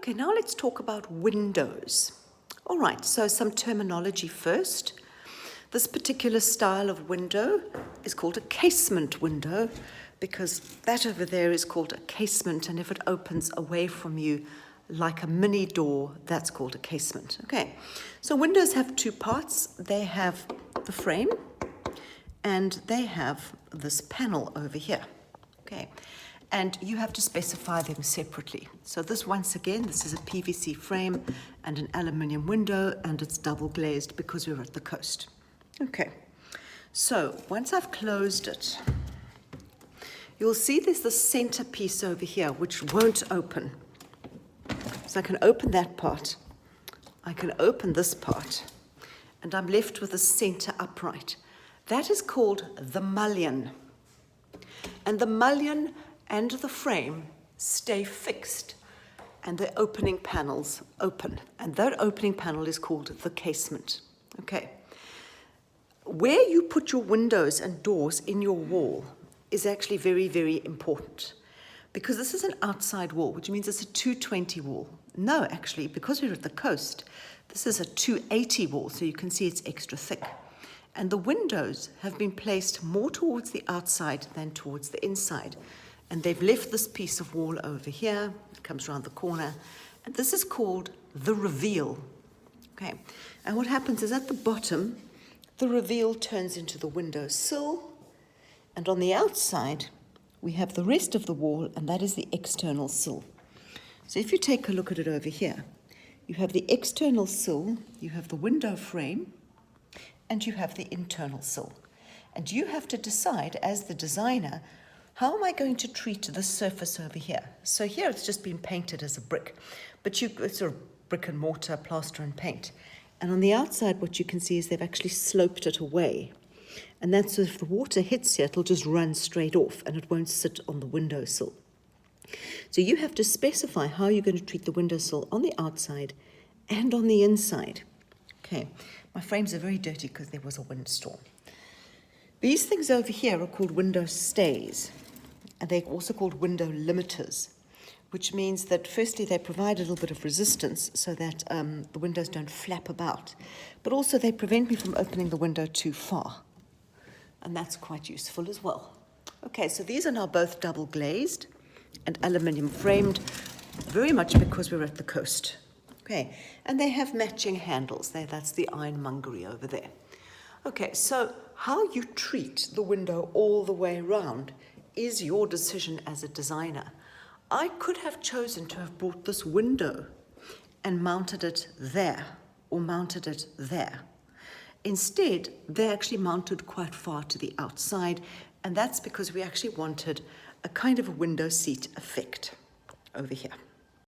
Okay, now let's talk about windows. All right, so some terminology first. This particular style of window is called a casement window because that over there is called a casement, and if it opens away from you like a mini door, that's called a casement. Okay, so windows have two parts. They have the frame and they have this panel over here. Okay, and you have to specify them separately. So this, once again, this is a PVC frame and an aluminium window, and it's double glazed because we're at the coast. Okay, so once I've closed it, you'll see there's the center piece over here which won't open. So I can open that part, I can open this part, and I'm left with the center upright. That is called the mullion. And the mullion and the frame stay fixed, and the opening panels open. And that opening panel is called the casement. Okay. Where you put your windows and doors in your wall is actually very, very important, because this is an outside wall, which means it's a 220 wall. No, actually, because we're at the coast, this is a 280 wall, so you can see it's extra thick. And the windows have been placed more towards the outside than towards the inside. And they've left this piece of wall over here, it comes around the corner, and this is called the reveal. Okay, and what happens is at the bottom, the reveal turns into the window sill, and on the outside, we have the rest of the wall, and that is the external sill. So if you take a look at it over here, you have the external sill, you have the window frame, and you have the internal sill. And you have to decide, as the designer, how am I going to treat this surface over here? So here it's just been painted as a brick, but it's sort of brick and mortar, plaster and paint. And on the outside, what you can see is they've actually sloped it away. And that's so if the water hits here, it'll just run straight off and it won't sit on the windowsill. So you have to specify how you're going to treat the windowsill on the outside and on the inside. Okay, my frames are very dirty because there was a windstorm. These things over here are called window stays, and they're also called window limiters, which means that firstly they provide a little bit of resistance so that the windows don't flap about, but also they prevent me from opening the window too far, and that's quite useful as well. Okay, so these are now both double glazed and aluminium framed, very much because we're at the coast. Okay, and they have matching handles. That's the ironmongery over there. Okay, so how you treat the window all the way around is your decision as a designer. I could have chosen to have brought this window and mounted it there, or mounted it there. Instead, they actually mounted quite far to the outside, and that's because we actually wanted a kind of a window seat effect over here.